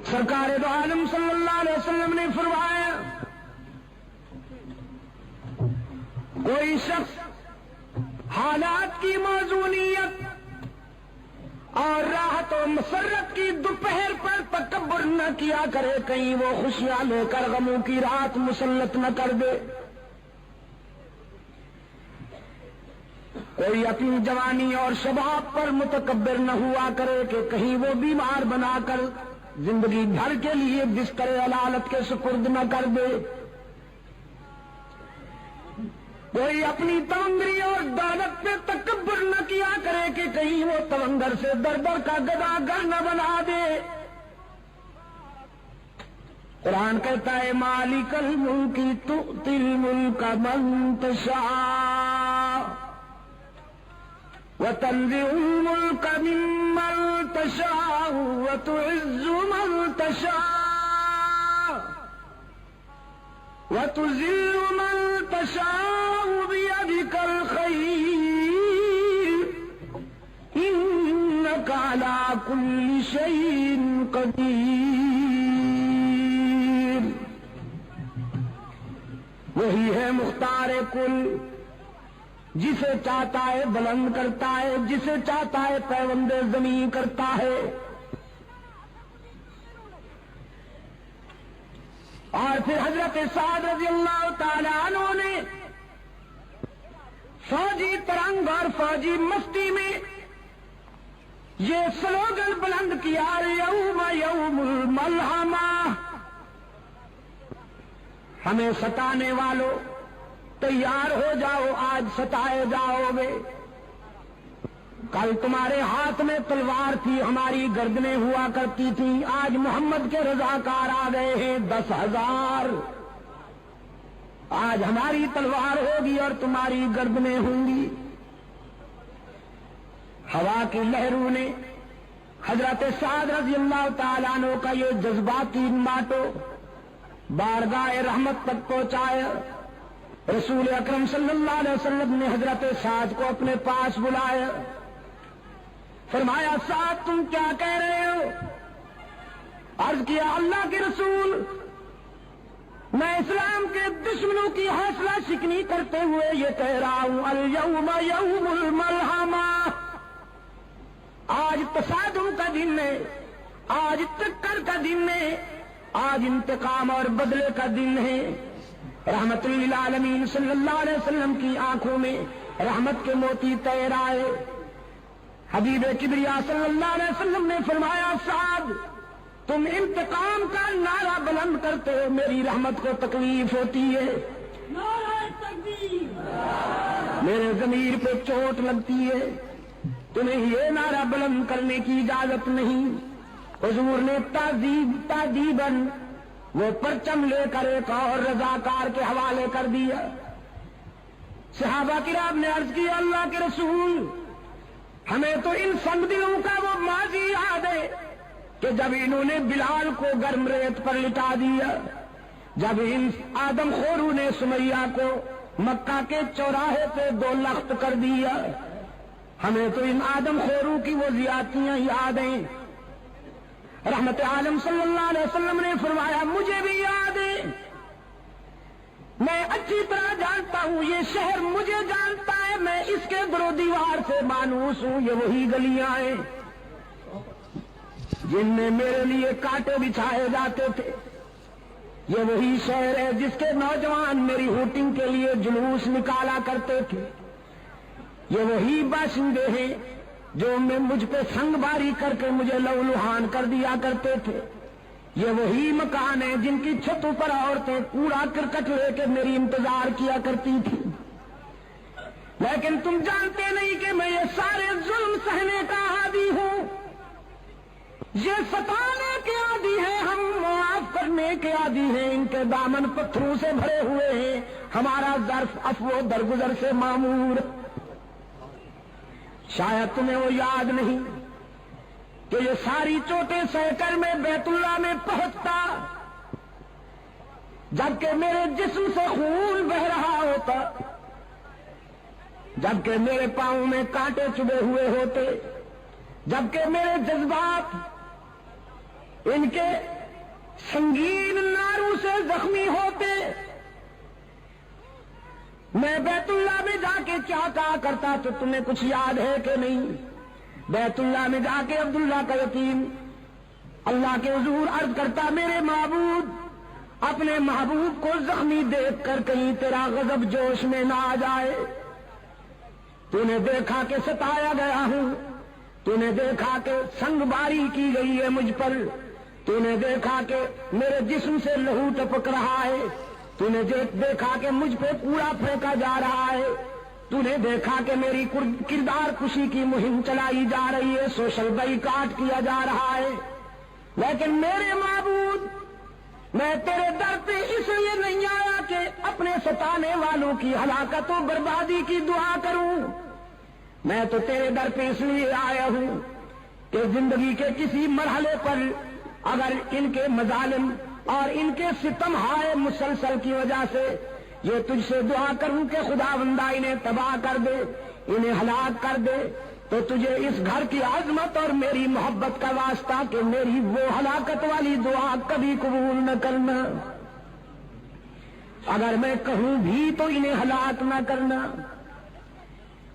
سرکار دو عالم صلی اللہ علیہ وسلم نے فرمایا کوئی شخص حالات کی موزونیت اور راحت و مسرت کی دوپہر پر تکبر نہ کیا کرے، کہیں وہ خوشیاں لے کر غموں کی رات مسلط نہ کر دے۔ کوئی اپنی جوانی اور شباب پر متکبر نہ ہوا کرے کہ کہیں وہ بیمار بنا کر زندگی بھر کے لیے بستر علالت کے سپرد نہ کر دے۔ کوئی اپنی تونگری اور دولت پہ تکبر نہ کیا کرے کہ کہیں وہ تونگر سے در در کا گدا گر نہ بنا دے۔ قرآن کہتا ہے مالک الملک تؤتی الملک من تشاء وتنزع الملک ممن تشاء وتعز من تشاء وتذل من تشاء بيدك الخير إنك على كل شيء قدير۔ وہی ہے مختار کل، جسے چاہتا ہے بلند کرتا ہے، جسے چاہتا ہے پیوند زمین کرتا ہے۔ اور پھر حضرت سعد رضی اللہ تعالی عنہ نے فوجی ترنگ اور فوجی مستی میں یہ سلوگن بلند کیا یوم یوم الملحمہ، ہمیں ستانے والوں تیار ہو جاؤ، آج ستائے جاؤ گے۔ کل تمہارے ہاتھ میں تلوار تھی، ہماری گردنیں ہوا کرتی تھیں، آج محمد کے رضاکار آ گئے ہیں 10,000۔ آج ہماری تلوار ہوگی اور تمہاری گردنیں ہوں گی۔ ہوا کی لہروں نے حضرت سعد رضی اللہ تعالیٰ عنہ کا یہ جذباتی ماٹو بارگاہ رحمت تک پہنچایا۔ رسول اکرم صلی اللہ علیہ وسلم نے حضرت سعد کو اپنے پاس بلایا، فرمایا سعد تم کیا کہہ رہے ہو؟ عرض کیا اللہ کے رسول، میں اسلام کے دشمنوں کی حوصلہ شکنی کرتے ہوئے یہ کہہ رہا ہوں الیوم یوم الملحمہ، آج تصادم کا دن ہے، آج ٹکر کا دن ہے، آج انتقام اور بدلے کا دن ہے۔ رحمت للعالمین صلی اللہ علیہ وسلم کی آنکھوں میں رحمت کے موتی تیر آئے۔ حبیب کبریا صلی اللہ علیہ وسلم نے فرمایا سعد تم انتقام کا نعرہ بلند کرتے ہو، میری رحمت کو تکلیف ہوتی ہے، نعرہ تکبیر، میرے ضمیر پہ چوٹ لگتی ہے، تمہیں یہ نعرہ بلند کرنے کی اجازت نہیں۔ حضور نے تعذیباً وہ پرچم لے کر ایک اور رضاکار کے حوالے کر دیا۔ صحابہ کرام نے عرض کیا اللہ کے رسول، ہمیں تو ان سنگدلوں کا وہ ماضی یاد ہے کہ جب انہوں نے بلال کو گرم ریت پر لٹا دیا، جب ان آدم خوروں نے سمیہ کو مکہ کے چوراہے پہ 2 لخت کر دیا، ہمیں تو ان آدم خوروں کی وہ زیادتیاں یاد ہیں۔ رحمت عالم صلی اللہ علیہ وسلم نے فرمایا مجھے بھی یاد ہے، میں اچھی طرح جانتا ہوں، یہ شہر مجھے جانتا ہے، میں اس کے در و دیوار سے مانوس ہوں، یہ وہی گلیاں ہیں جن میں میرے لیے کانٹے بچھائے جاتے تھے، یہ وہی شہر ہے جس کے نوجوان میری ہوٹنگ کے لیے جلوس نکالا کرتے تھے، یہ وہی باشندے ہیں جو میں مجھ پہ سنگ باری کر کے مجھے لہولہان کر دیا کرتے تھے، یہ وہی مکان ہیں جن کی چھتوں پر عورتیں کوڑا کرکٹ لے کے میری انتظار کیا کرتی تھی۔ لیکن تم جانتے نہیں کہ میں یہ سارے ظلم سہنے کا عادی ہوں، یہ ستانے کے عادی ہیں، ہم معاف کرنے کے عادی ہیں، ان کے دامن پتھروں سے بھرے ہوئے ہیں، ہمارا ظرف عفو درگزر سے معمور۔ شاید تمہیں وہ یاد نہیں کہ یہ ساری چوٹیں سہ کر میں بیت اللہ میں پہنچتا جبکہ میرے جسم سے خون بہ رہا ہوتا، جبکہ میرے پاؤں میں کانٹے چبھے ہوئے ہوتے، جبکہ میرے جذبات ان کے سنگین ناروں سے زخمی ہوتے، میں بیت اللہ میں جا کے کیا کہا کرتا تو تمہیں کچھ یاد ہے کہ نہیں؟ بیت اللہ میں جا کے عبداللہ کا یتیم اللہ کے حضور عرض کرتا، میرے معبود، اپنے محبوب کو زخمی دیکھ کر کہیں تیرا غضب جوش میں نہ آ جائے۔ تو نے دیکھا کہ ستایا گیا ہوں، تو نے دیکھا کہ سنگ باری کی گئی ہے مجھ پر، تو نے دیکھا کہ میرے جسم سے لہو ٹپک رہا ہے، تو نے دیکھا کہ مجھ پہ کوڑا پھینکا جا رہا ہے، تو نے دیکھا کہ میری کردار کشی کی مہم چلائی جا رہی ہے، سوشل بائیکاٹ کیا جا رہا ہے، لیکن میرے معبود، میں تیرے در پہ اس لیے نہیں آیا کہ اپنے ستانے والوں کی ہلاکت و بربادی کی دعا کروں، میں تو تیرے در پہ اس لیے آیا ہوں کہ زندگی کے کسی مرحلے پر اگر ان کے مظالم اور ان کے ستم ہائے مسلسل کی وجہ سے یہ تجھ سے دعا کروں کہ خدا بندہ انہیں تباہ کر دے، انہیں ہلاک کر دے، تو تجھے اس گھر کی عظمت اور میری محبت کا واسطہ کہ میری وہ ہلاکت والی دعا کبھی قبول نہ کرنا، اگر میں کہوں بھی تو انہیں ہلاک نہ کرنا۔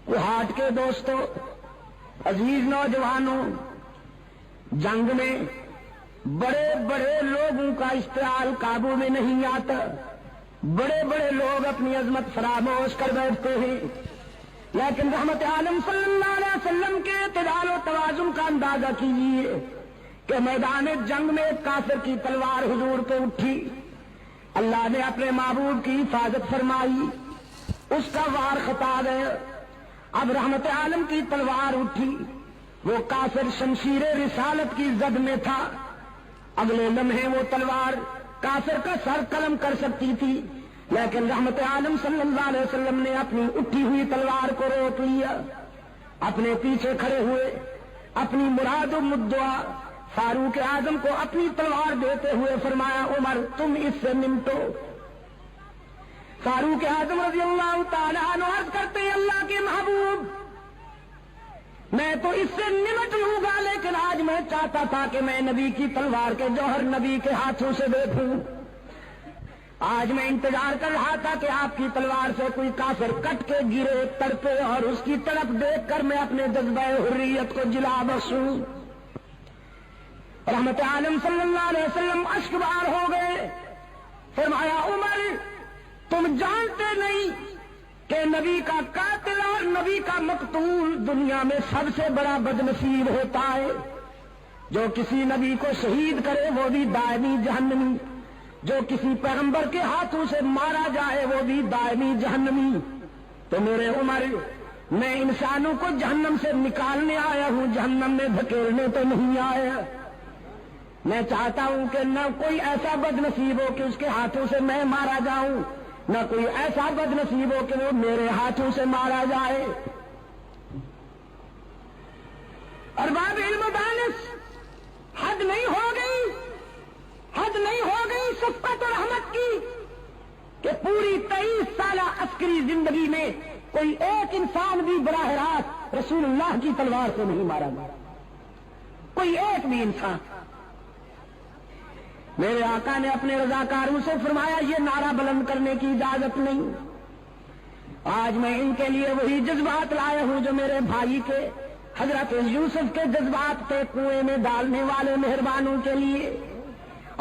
کوہاٹ کے دوستو، عزیز نوجوانوں، جنگ میں بڑے بڑے لوگوں کا اشتعال قابو میں نہیں آتا، بڑے بڑے لوگ اپنی عظمت فراموش کر بیٹھتے ہیں، لیکن رحمت عالم صلی اللہ علیہ وسلم کے اعتدال و توازن کا اندازہ کیجیے کہ میدان جنگ میں ایک کافر کی تلوار حضور پہ اٹھی، اللہ نے اپنے معبود کی حفاظت فرمائی، اس کا وار خطا گیا، اب رحمت عالم کی تلوار اٹھی، وہ کافر شمشیر رسالت کی زد میں تھا، اگلے لمحے وہ تلوار کافر کا سر قلم کر سکتی تھی، لیکن رحمت عالم صلی اللہ علیہ وسلم نے اپنی اٹھی ہوئی تلوار کو روک لیا، اپنے پیچھے کھڑے ہوئے اپنی مراد و مدعا فاروق اعظم کو اپنی تلوار دیتے ہوئے فرمایا، عمر تم اس سے نمٹو۔ فاروق اعظم رضی اللہ تعالیٰ عنہ عرض کرتے ہیں، اللہ کے محبوب، میں تو اس سے نمٹ لوں گا، لیکن آج میں چاہتا تھا کہ میں نبی کی تلوار کے جوہر نبی کے ہاتھوں سے دیکھوں، آج میں انتظار کر رہا تھا کہ آپ کی تلوار سے کوئی کافر کٹ کے گرے تڑپے اور اس کی طرف دیکھ کر میں اپنے جذبہ حریت کو جلا بخشوں۔ رحمت عالم صلی اللہ علیہ وسلم اشک بار ہو گئے، فرمایا، عمر تم جانتے نہیں کہ نبی کا قاتل اور نبی کا مقتول دنیا میں سب سے بڑا بدنصیب ہوتا ہے، جو کسی نبی کو شہید کرے وہ بھی دائمی جہنمی، جو کسی پیغمبر کے ہاتھوں سے مارا جائے وہ بھی دائمی جہنمی۔ تو میرے عمر، میں انسانوں کو جہنم سے نکالنے آیا ہوں، جہنم میں دھکیلنے تو نہیں آیا۔ میں چاہتا ہوں کہ نہ کوئی ایسا بد نصیب ہو کہ اس کے ہاتھوں سے میں مارا جاؤں، نہ کوئی ایسا بد نصیب ہو کہ وہ میرے ہاتھوں سے مارا جائے۔ ارباب علم و دانش، حد نہیں ہو گئی، حد نہیں ہو گئی شفقت و رحمت کی کہ پوری 23 سالہ عسکری زندگی میں کوئی ایک انسان بھی براہ راست رسول اللہ کی تلوار سے نہیں مارا گیا، کوئی ایک بھی انسان۔ میرے آقا نے اپنے رضاکاروں سے فرمایا، یہ نعرہ بلند کرنے کی اجازت نہیں۔ آج میں ان کے لیے وہی جذبات لایا ہوں جو میرے بھائی کے حضرت یوسف کے جذبات تھے کنویں میں ڈالنے والے مہربانوں کے لیے۔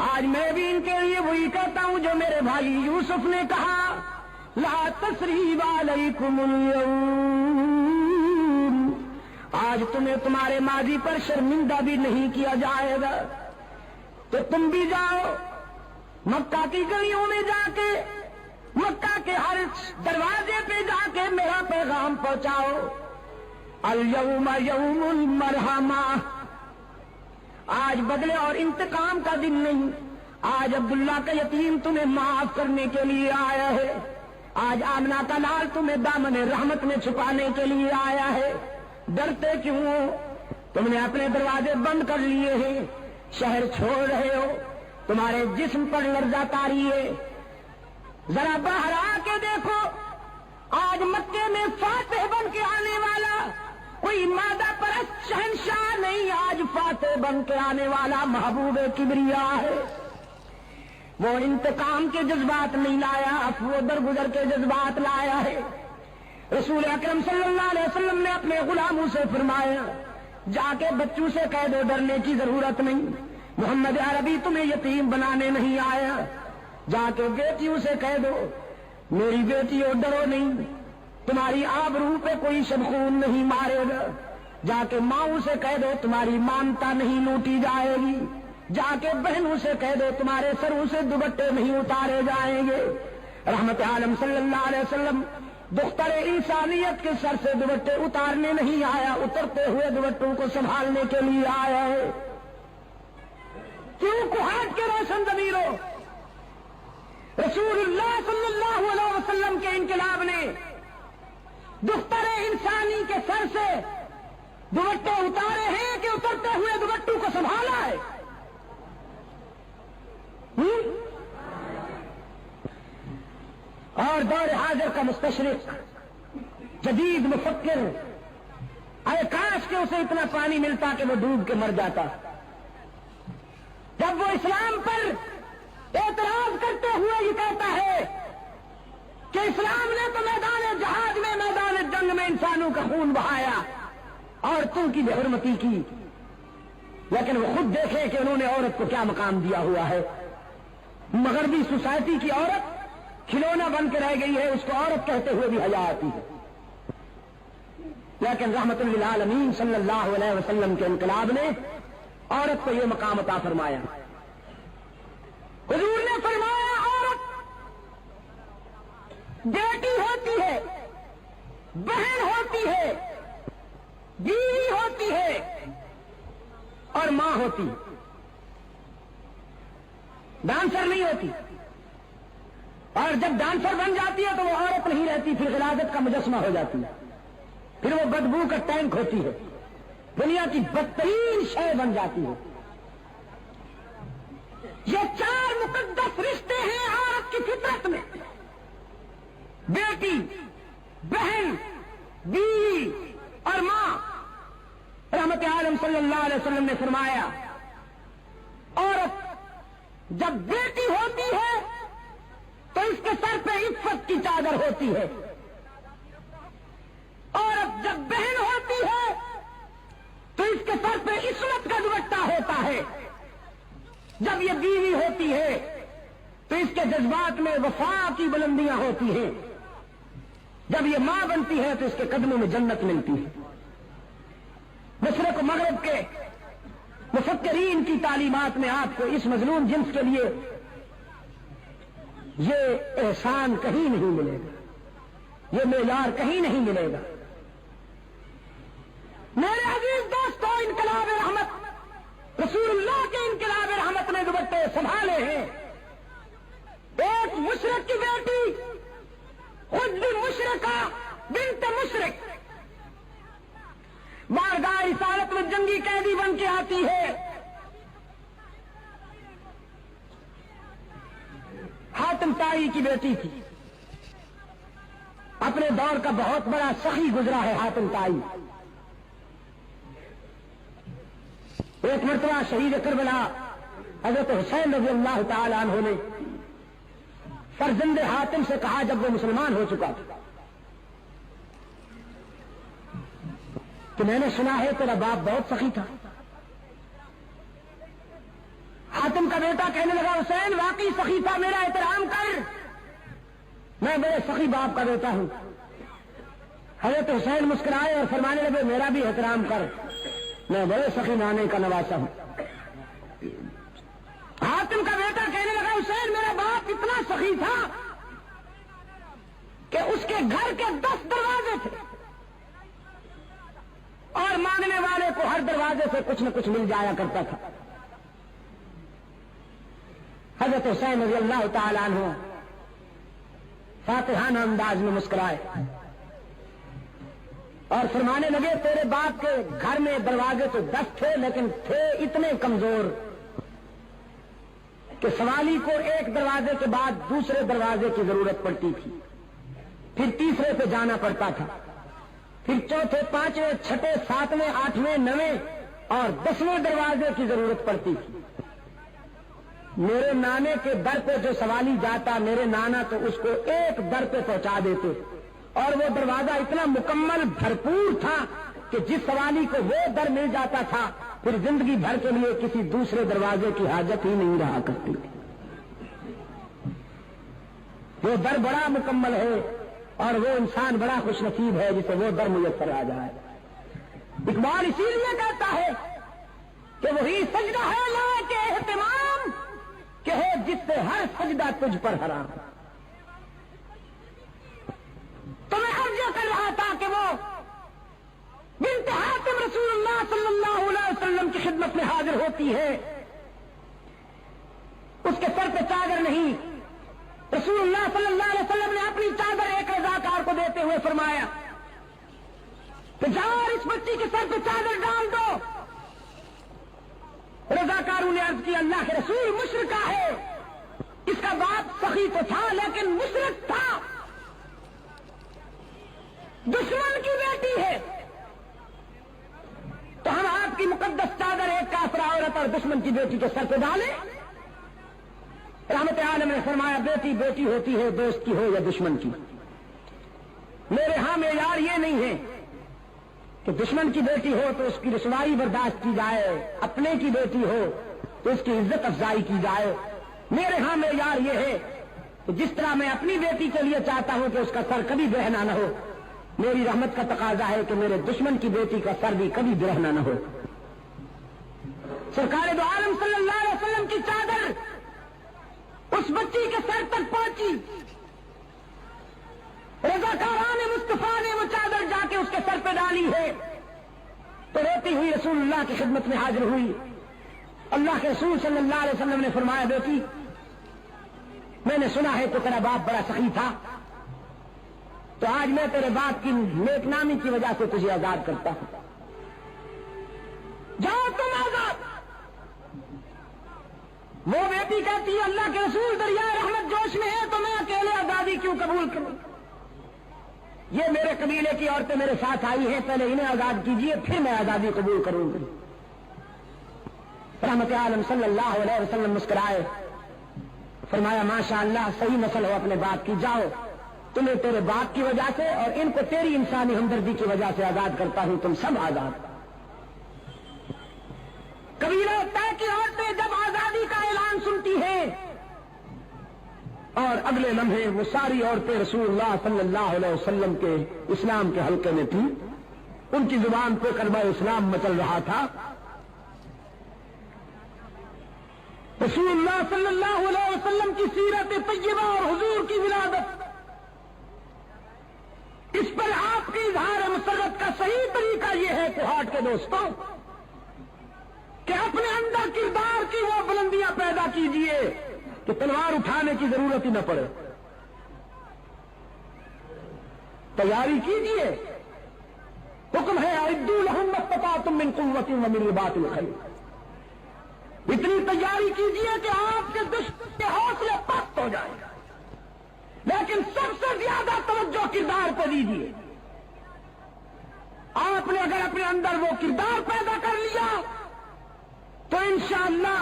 آج میں بھی ان کے لیے وہی کہتا ہوں جو میرے بھائی یوسف نے کہا، لا تثریب علیکم اليوم، آج تمہیں تمہارے ماضی پر شرمندہ بھی نہیں کیا جائے گا۔ تو تم بھی جاؤ مکہ کی گلیوں میں جا کے، مکہ کے ہر دروازے پہ جا کے میرا پیغام پہنچاؤ، الیوم یوم المرحمہ، آج بدلے اور انتقام کا دن نہیں، آج عبداللہ کا یتیم تمہیں معاف کرنے کے لیے آیا ہے، آج آمنہ کا لال تمہیں دامن رحمت میں چھپانے کے لیے آیا ہے۔ ڈرتے کیوں ہو؟ تم نے اپنے دروازے بند کر لیے ہیں، شہر چھوڑ رہے ہو، تمہارے جسم پر لرزہ طاری ہے، ذرا باہر آ کے دیکھو، آج مکے میں فاتح بن کے آنے والا کوئی مادہ پرست شہنشاہ نہیں، آج فاتح بن کے آنے والا محبوب کبریا ہے۔ وہ انتقام کے جذبات نہیں لایا، وہ درگزر کے جذبات لایا ہے۔ رسول اکرم صلی اللہ علیہ وسلم نے اپنے غلاموں سے فرمایا، جا کے بچوں سے کہہ دو ڈرنے کی ضرورت نہیں، محمد عربی تمہیں یتیم بنانے نہیں آیا۔ جا کے بیٹیوں سے کہہ دو میری بیٹیوں ڈرو نہیں، تمہاری آبرو پہ کوئی شبخون نہیں مارے گا۔ جا کے ماؤں سے کہہ دو تمہاری مانتا نہیں لوٹی جائے گی۔ جا کے بہنوں سے کہہ دو تمہارے سروں سے دوپٹے نہیں اتارے جائیں گے۔ رحمت عالم صلی اللہ علیہ وسلم دختر انسانیت کے سر سے دوپٹے اتارنے نہیں آیا، اترتے ہوئے دوپٹوں کو سنبھالنے کے لیے آیا ہے۔ کیوں کوہاٹ کے روشن ضمیروں، رسول اللہ صلی اللہ علیہ وسلم کے انقلاب نے دختر انسانی کے سر سے دوپٹے اتارے ہیں کہ اترتے ہوئے دوپٹوں کو سنبھالا ہے؟ اور دور حاضر کا مستشرق جدید مفکر، اے کاش کہ اسے اتنا پانی ملتا کہ وہ ڈوب کے مر جاتا۔ جب وہ اسلام پر اعتراض کرتے ہوئے یہ کہتا ہے کہ اسلام نے تو میدان جہاد میں، میدان جنگ میں انسانوں کا خون بہایا، عورتوں کی بے حرمتی کی، لیکن وہ خود دیکھے کہ انہوں نے عورت کو کیا مقام دیا ہوا ہے۔ مغربی سوسائٹی کی عورت کھلونا بن کے رہ گئی ہے، اس کو عورت کہتے ہوئے بھی حیا آتی ہے، لیکن رحمت للعالمین صلی اللہ علیہ وسلم کے انقلاب نے عورت کو یہ مقام عطا فرمایا۔ حضور نے فرمایا عورت بیٹی ہوتی ہے، بہن ہوتی ہے، بیوی ہوتی ہے اور ماں ہوتی ہے، ڈانسر نہیں ہوتی۔ اور جب ڈانسر بن جاتی ہے تو وہ عورت نہیں رہتی، پھر غلاظت کا مجسمہ ہو جاتی ہے، پھر وہ بدبو کا ٹینک ہوتی ہے، دنیا کی بدترین شے بن جاتی ہے۔ یہ چار مقدس رشتے ہیں عورت کی فطرت میں، بیٹی، بہن، بیوی اور ماں۔ رحمت عالم صلی اللہ علیہ وسلم نے فرمایا عورت جب بیٹی ہوتی ہے تو اس کے سر پہ عفت کی چادر ہوتی ہے، عورت جب بہن ہوتی ہے تو اس کے سر پہ عصمت کا دوپٹہ ہوتا ہے، جب یہ بیوی ہوتی ہے تو اس کے جذبات میں وفا کی بلندیاں ہوتی ہیں، جب یہ ماں بنتی ہے تو اس کے قدموں میں جنت ملتی ہے۔ مشرق و مغرب کے مفکرین کی تعلیمات میں آپ کو اس مظلوم جنس کے لیے یہ احسان کہیں نہیں ملے گا، یہ معیار کہیں نہیں ملے گا۔ میرے عزیز دوستوں، انقلاب رحمت، رسول اللہ کے انقلاب رحمت نے دوپٹے سنبھالے ہیں۔ ایک مشرق کی بیٹی خود بھی مشرقہ بنت مشرق بارگاہ رسالت میں جنگی قیدی بن کے آتی ہے۔ حاتم طائی کی بیٹی تھی، اپنے دور کا بہت بڑا سخی گزرا ہے حاتم طائی۔ ایک مرتبہ شہید کربلا حضرت حسین رضی اللہ تعالی عنہ نے فرزند حاتم سے کہا جب وہ مسلمان ہو چکا تھا کہ میں نے سنا ہے تیرا باپ بہت سخی تھا۔ حاتم کا بیٹا کہنے لگا حسین واقعی سخی تھا، میرا احترام کر، میں بڑے سخی باپ کا بیٹا ہوں۔ حضرت حسین مسکرائے اور فرمانے لگے میرا بھی احترام کر، میں بڑے سخی نانے کا نواسا ہوں۔ حاتم کا بیٹا کہنے لگا حسین میرا باپ اتنا سخی تھا کہ اس کے گھر کے 10 دروازے تھے اور مانگنے والے کو ہر دروازے سے کچھ نہ کچھ مل جایا کرتا تھا۔ حضرت حسین رضی اللہ تعالی عنہ فاتحانہ انداز میں مسکرائے اور فرمانے لگے تیرے باپ کے گھر میں دروازے تو 10 تھے، لیکن تھے اتنے کمزور کہ سوالی کو ایک دروازے کے بعد دوسرے دروازے کی ضرورت پڑتی تھی، پھر تیسرے پہ جانا پڑتا تھا، پھر چوتھے، پانچویں، چھٹے، ساتویں، آٹھویں، نویں اور 10ویں دروازے کی ضرورت پڑتی تھی۔ میرے نانے کے در پہ جو سوالی جاتا میرے نانا تو اس کو ایک در پہ پہنچا دیتے، اور وہ دروازہ اتنا مکمل بھرپور تھا کہ جس سوالی کو وہ در مل جاتا تھا پھر زندگی بھر کے لیے کسی دوسرے دروازے کی حاجت ہی نہیں رہا کرتی تھی۔ وہ در بڑا مکمل ہے اور وہ انسان بڑا خوش نصیب ہے جسے وہ در میسر آ جائے۔ اقبال اسی لیے کہتا ہے کہ وہی سجدہ ہے لا کے اہتمام کہ ہے جس سے ہر سجدہ تجھ پر حرام۔ تو میں عرض کر رہا تھا کہ وہ بنت حاتم رسول اللہ صلی اللہ علیہ وسلم کی خدمت میں حاضر ہوتی ہے، اس کے سر پہ چادر نہیں، رسول اللہ صلی اللہ علیہ وسلم نے اپنی چادر ایک رضاکار کو دیتے ہوئے فرمایا کہ جاؤ اس بچی کے سر پہ چادر ڈال دو۔ رضاکاروں نے عرض کیا اللہ کے رسول مشرکہ ہے، اس کا باپ سخی تو تھا لیکن مشرک تھا، دشمن کی بیٹی ہے، تو ہم آپ کی مقدس چادر ایک کافرہ عورت اور دشمن کی بیٹی کے سر پہ ڈالیں؟ رحمت عالم نے فرمایا بیٹی بیٹی ہوتی ہے، دوست کی ہو یا دشمن کی۔ میرے ہاں معیار یہ نہیں ہے کہ دشمن کی بیٹی ہو تو اس کی رسوائی برداشت کی جائے، اپنے کی بیٹی ہو تو اس کی عزت افزائی کی جائے۔ میرے ہاں معیار یہ ہے کہ جس طرح میں اپنی بیٹی کے لیے چاہتا ہوں کہ اس کا سر کبھی برہنہ نہ ہو، میری رحمت کا تقاضا ہے کہ میرے دشمن کی بیٹی کا سر بھی کبھی برہنہ نہ ہو۔ سرکار دو عالم صلی اللہ علیہ وسلم کی چادر اس بچی کے سر تک پہنچی، رضاکاران مصطفیٰ نے وہ چادر جا کے اس کے سر پہ ڈالی ہے تو روتی ہوئی رسول اللہ کی خدمت میں حاضر ہوئی۔ اللہ کے رسول صلی اللہ علیہ وسلم نے فرمایا بیٹی میں نے سنا ہے کہ تیرا باپ بڑا سخی تھا، تو آج میں تیرے باپ کی نیک نامی کی وجہ سے تجھے آزاد کرتا ہوں، جاؤ تم آزاد۔ وہ بیٹی کہتی ہے اللہ کے رسول دریائے رحمت جوش میں ہے تو میں اکیلے آزادی کیوں قبول کروں؟ یہ میرے قبیلے کی عورتیں میرے ساتھ آئی ہیں، پہلے انہیں آزاد کیجیے پھر میں آزادی قبول کروں گی۔ رحمت عالم صلی اللہ علیہ وسلم مسکرائے، فرمایا ماشاء اللہ صحیح نسل ہو اپنے باپ کی، جاؤ تمہیں تیرے باپ کی وجہ سے اور ان کو تیری انسانی ہمدردی کی وجہ سے آزاد کرتا ہوں، تم سب آزاد۔ قبیلہ طے کی عورتیں جب آزادی کا اعلان سنتی ہیں اور اگلے لمحے وہ ساری عورتیں رسول اللہ صلی اللہ علیہ وسلم کے اسلام کے حلقے میں تھیں، ان کی زبان پہ کلمہ اسلام مچل رہا تھا۔ رسول اللہ صلی اللہ علیہ وسلم کی سیرت طیبہ اور حضور کی ولادت، اس پر آپ کی اظہار مسرت کا صحیح طریقہ یہ ہے کوہاٹ کے دوستوں کہ اپنے اندر کردار کی وہ بلندیاں پیدا کیجئے کہ تلوار اٹھانے کی ضرورت ہی نہ پڑے، تیاری کیجئے۔ حکم ہے اعدوا لهم ما استطعتم من قوة ومن رباط الخيل، اتنی تیاری کیجئے کہ آپ کے دشمن کے حوصلے پست ہو جائیں، لیکن سب سے زیادہ توجہ کردار پہ دیجئے۔ آپ نے اگر اپنے اندر وہ کردار پیدا کر لیا تو انشاءاللہ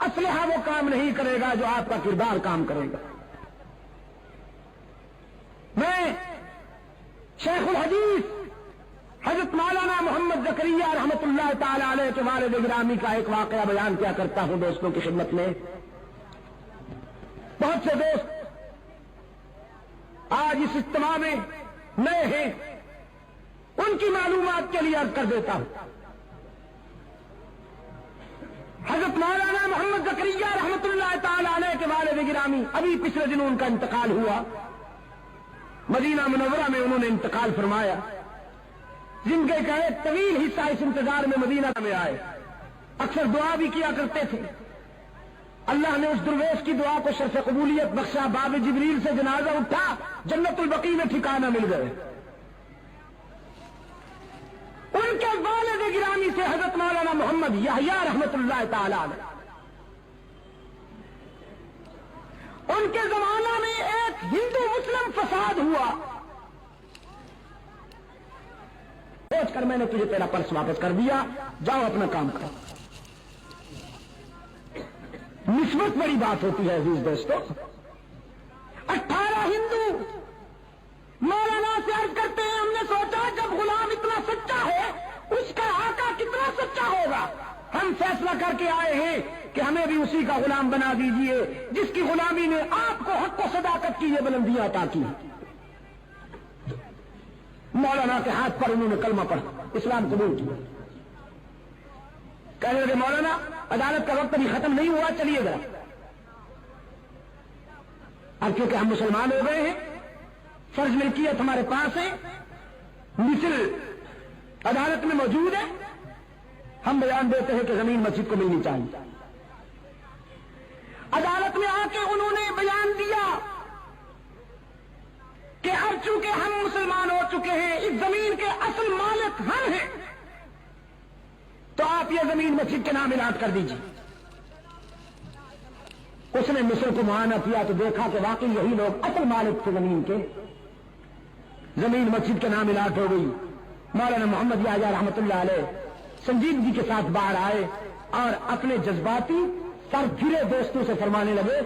اسلحہ وہ کام نہیں کرے گا جو آپ کا کردار کام کرے گا۔ میں شیخ الحدیث حضرت مولانا محمد زکریا رحمت اللہ تعالی علیہ کے والد گرامی کا ایک واقعہ بیان کیا کرتا ہوں دوستوں کی خدمت میں۔ بہت سے دوست آج اس اجتماع میں نئے ہیں، ان کی معلومات کے لیے عرض کر دیتا ہوں۔ حضرت مولانا محمد زکریا رحمت اللہ تعالی علیہ کے والد گرامی ابھی پچھلے دنوں ان کا انتقال ہوا، مدینہ منورہ میں انہوں نے انتقال فرمایا۔ زندگی کا ایک طویل حصہ اس انتظار میں مدینہ میں آئے، اکثر دعا بھی کیا کرتے تھے۔ اللہ نے اس درویش کی دعا کو شرف قبولیت بخشا، باب جبریل سے جنازہ اٹھا، جنت البقیع میں ٹھکانہ مل گئے۔ ان کے والد گرامی سے حضرت مولانا محمد یحییٰ رحمت اللہ تعالی علیہ، ان کے زمانہ میں ایک ہندو مسلم فساد ہوا، سوچ کر میں نے تجھے تیرا پرس واپس کر دیا، جاؤ اپنا کام کرو۔ نسبت بڑی بات ہوتی ہے عزیز دوستو. 18 ہندو مولانا سے عرض کرتے ہیں ہم نے سوچا جب غلام اتنا سچا ہے اس کا آقا کتنا سچا ہوگا. ہم فیصلہ کر کے آئے ہیں کہ ہمیں بھی اسی کا غلام بنا دیجئے جس کی غلامی نے آپ کو حق و صداقت کی یہ بلندیاں عطا کی. مولانا کے ہاتھ پر انہوں نے کلمہ پڑھا, اسلام قبول کیا. کہنے لگے مولانا عدالت کا وقت ابھی ختم نہیں ہوا, چلیے ذرا. اب کیونکہ ہم مسلمان ہو گئے ہیں, فرض ملکیت ہمارے پاس ہے, مثل عدالت میں موجود ہے, ہم بیان دیتے ہیں کہ زمین مسجد کو ملنی چاہیے. عدالت میں آ کے انہوں نے بیان دیا کہ اب چونکہ ہم مسلمان ہو چکے ہیں, اس زمین کے اصل مالک ہم ہیں, تو آپ یہ زمین مسجد کے نام اعلان کر دیجیے. اس نے مصر کو معائنہ کیا تو دیکھا کہ واقعی یہی لوگ اصل مالک تھے زمین کے. زمین مسجد کے نام اعلان ہو گئی. مولانا محمد یحییٰ رحمۃ اللہ علیہ سنجیدگی کے ساتھ باہر آئے اور اپنے جذباتی سر پھرے دوستوں سے فرمانے لگے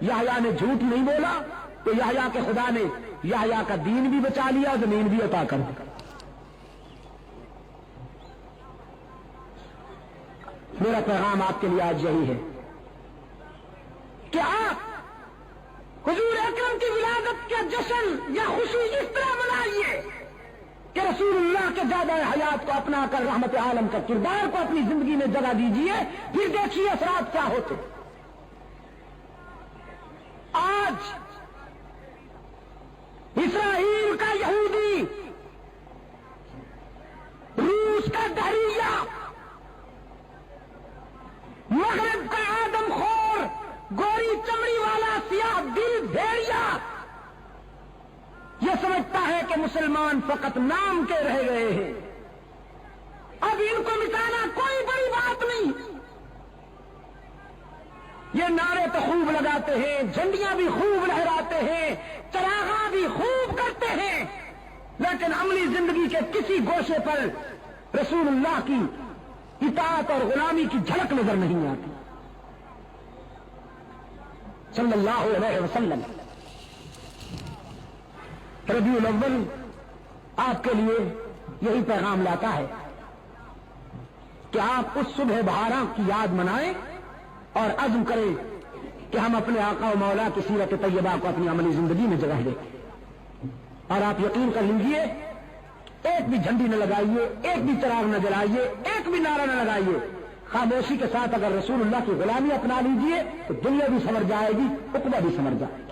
یحییٰ نے جھوٹ نہیں بولا تو یحییٰ کے خدا نے یحییٰ کا دین بھی بچا لیا, زمین بھی عطا کر دی. میرا پیغام آپ کے لیے آج یہی ہے کہ آپ حضور اکرم کی ولادت کا جشن یا خوشی اس طرح منائیے کہ رسول اللہ کے زیادہ حیات کو اپنا کر رحمت عالم کا کردار کو اپنی زندگی میں جگہ دیجیے, پھر دیکھیے اثرات کیا ہوتے. آج اسرائیل کا یہودی, روس کا دہریہ, مغرب کا آدم خور, گوری چمڑی والا سیاہ دل بھیڑیا یہ سمجھتا ہے کہ مسلمان فقط نام کے رہ گئے ہیں. اب ان کو مٹانا کوئی بڑی بات نہیں. یہ نعرے تو خوب لگاتے ہیں, جھنڈیاں بھی خوب لہراتے ہیں, چراغاں بھی خوب کرتے ہیں, لیکن عملی زندگی کے کسی گوشے پر رسول اللہ کی اطاعت اور غلامی کی جھلک نظر نہیں آتی صلی اللہ علیہ وسلم. ربیع الاول آپ کے لیے یہی پیغام لاتا ہے کہ آپ اس صبح بہارا کی یاد منائیں اور عزم کریں کہ ہم اپنے آقا و مولا کی سیرت طیبہ کو اپنی عملی زندگی میں جگہ دیں. اور آپ یقین کر لیجئے ایک بھی جھنڈی نہ لگائیے, ایک بھی چراغ نہ جلائیے, ایک بھی نعرہ نہ لگائیے. خاموشی کے ساتھ اگر رسول اللہ کی غلامی اپنا لیجئے تو دنیا بھی سمر جائے گی, عقبہ بھی سمر جائے گی.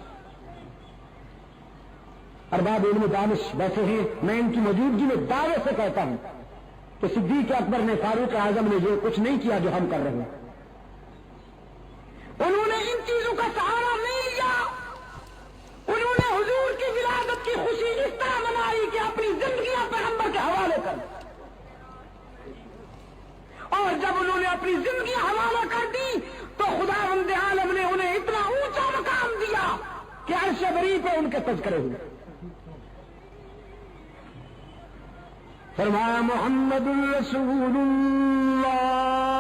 ارباب علم دانش بیٹھے ہیں, میں ان کی موجودگی میں دعوے سے کہتا ہوں کہ صدیق اکبر نے, فاروق اعظم نے یہ کچھ نہیں کیا جو ہم کر رہے ہیں. انہوں نے ان چیزوں کا سہارا نہیں لیا. انہوں نے حضور کی ولادت کی خوشی اس طرح منائی کہ اپنی زندگیاں پیغمبر کے حوالے کر, اور جب انہوں نے اپنی زندگیاں حوالہ کر دی تو خداوند عالم نے انہیں اتنا اونچا مقام دیا کہ عرش بری پہ ان کے تذکرے ہوئے. فرمایا محمد رسول اللہ